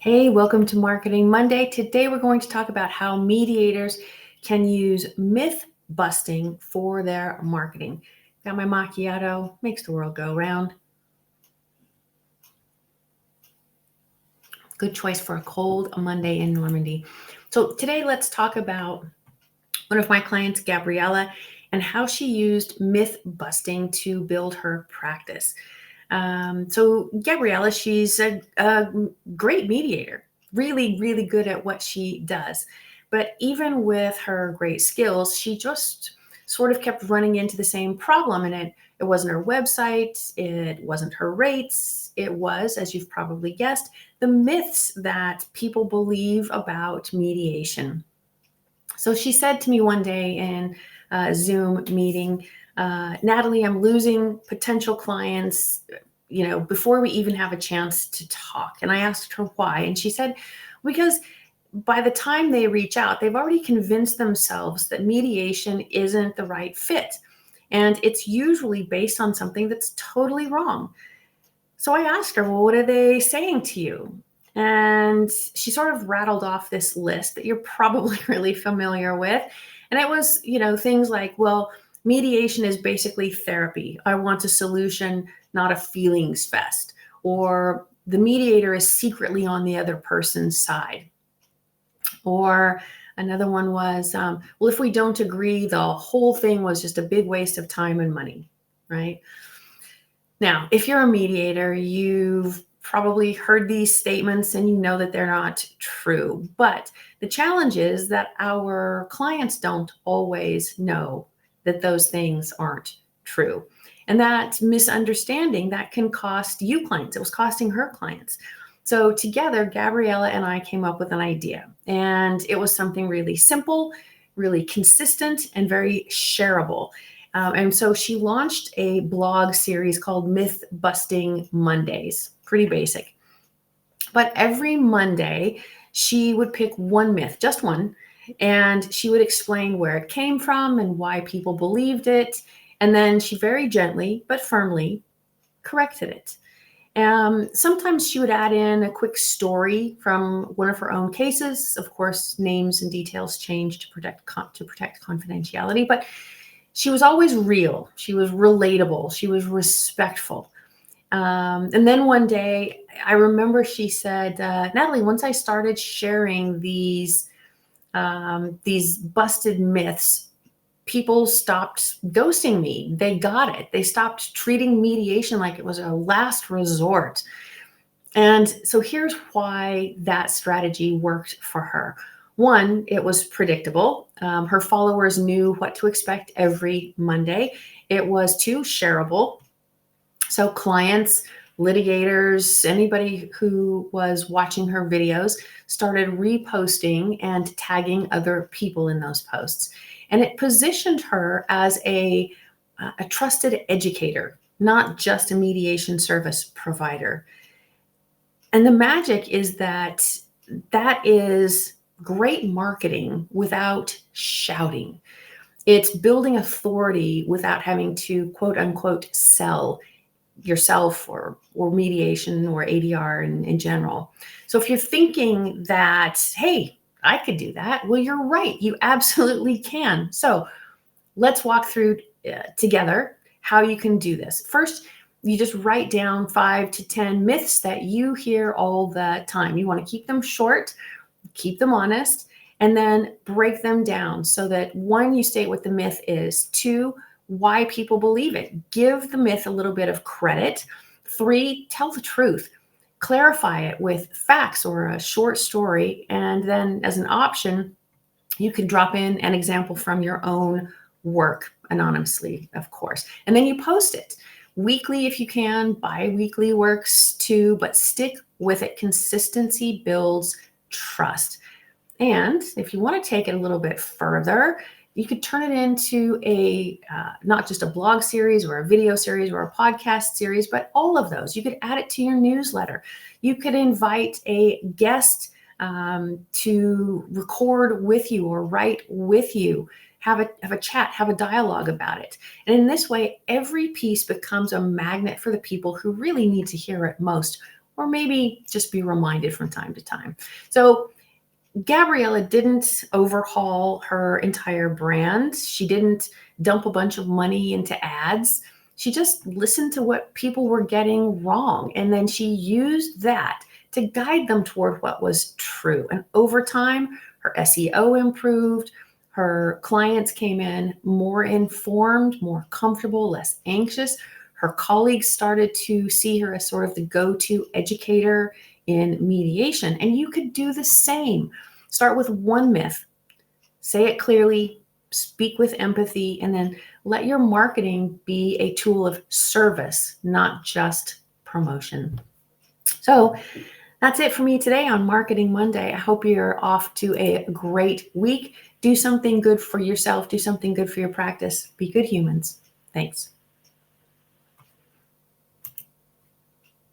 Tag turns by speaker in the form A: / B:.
A: Hey, welcome to Marketing Monday. Today we're going to talk about how mediators can use myth busting for their marketing. Got my macchiato, makes the world go round. Good choice for a cold Monday in Normandy. So today let's talk about one of my clients, Gabriella, and how she used myth busting to build her practice. So Gabriella, she's a great mediator, really, really good at what she does. But even with her great skills, she just sort of kept running into the same problem. And it wasn't her website, it wasn't her rates, it was, as you've probably guessed, the myths that people believe about mediation. So she said to me one day in a Zoom meeting, Natalie, I'm losing potential clients, before we even have a chance to talk. And I asked her why. And she said, because by the time they reach out, they've already convinced themselves that mediation isn't the right fit. And it's usually based on something that's totally wrong. So I asked her, well, what are they saying to you? And she sort of rattled off this list that you're probably really familiar with. And it was, things like, well, mediation is basically therapy. I want a solution, not a feelings fest. Or the mediator is secretly on the other person's side. Or another one was, well, if we don't agree, the whole thing was just a big waste of time and money, right? Now, if you're a mediator, you've probably heard these statements and you know that they're not true. But the challenge is that our clients don't always know that those things aren't true. And that misunderstanding, that can cost you clients. It was costing her clients. So together, Gabriella and I came up with an idea. And it was something really simple, really consistent, and very shareable. And so she launched a blog series called Myth Busting Mondays. Pretty basic. But every Monday, she would pick one myth, just one, and she would explain where it came from and why people believed it. And then she very gently but firmly corrected it. Sometimes she would add in a quick story from one of her own cases. Of course, names and details changed to protect confidentiality, but she was always real. She was relatable. She was respectful. And then one day, I remember she said, Natalie, once I started sharing these busted myths, people stopped ghosting me. They got it. They stopped treating mediation like it was a last resort. And so here's why that strategy worked for her. One, it was predictable. Her followers knew what to expect every Monday. It was two, shareable. So clients, litigators, anybody who was watching her videos started reposting and tagging other people in those posts. And it positioned her as a trusted educator, not just a mediation service provider. And the magic is that is great marketing without shouting. It's building authority without having to quote unquote sell yourself or mediation or ADR in general. So if you're thinking that, hey, I could do that, well, you're right. You absolutely can. So let's walk through together how you can do this. First, you just write down 5 to 10 myths that you hear all the time. You want to keep them short, keep them honest, and then break them down so that one, you state what the myth is. Two, why people believe it. Give the myth a little bit of credit. 3, tell the truth. Clarify it with facts or a short story. And then as an option, you can drop in an example from your own work anonymously, of course. And then you post it weekly if you can. Bi-weekly works too, but stick with it. Consistency builds trust. And if you want to take it a little bit further, you could turn it into a not just a blog series or a video series or a podcast series, but all of those. You could add it to your newsletter. You could invite a guest to record with you or write with you. Have a chat, have a dialogue about it. And in this way, every piece becomes a magnet for the people who really need to hear it most, or maybe just be reminded from time to time. So Gabriella didn't overhaul her entire brand. She didn't dump a bunch of money into ads. She just listened to what people were getting wrong. And then she used that to guide them toward what was true. And over time, her SEO improved. Her clients came in more informed, more comfortable, less anxious. Her colleagues started to see her as sort of the go-to educator in mediation. And you could do the same. Start with one myth, say it clearly, speak with empathy, and then let your marketing be a tool of service, not just promotion. So that's it for me today on Marketing Monday. I hope you're off to a great week. Do something good for yourself. Do something good for your practice. Be good humans. Thanks.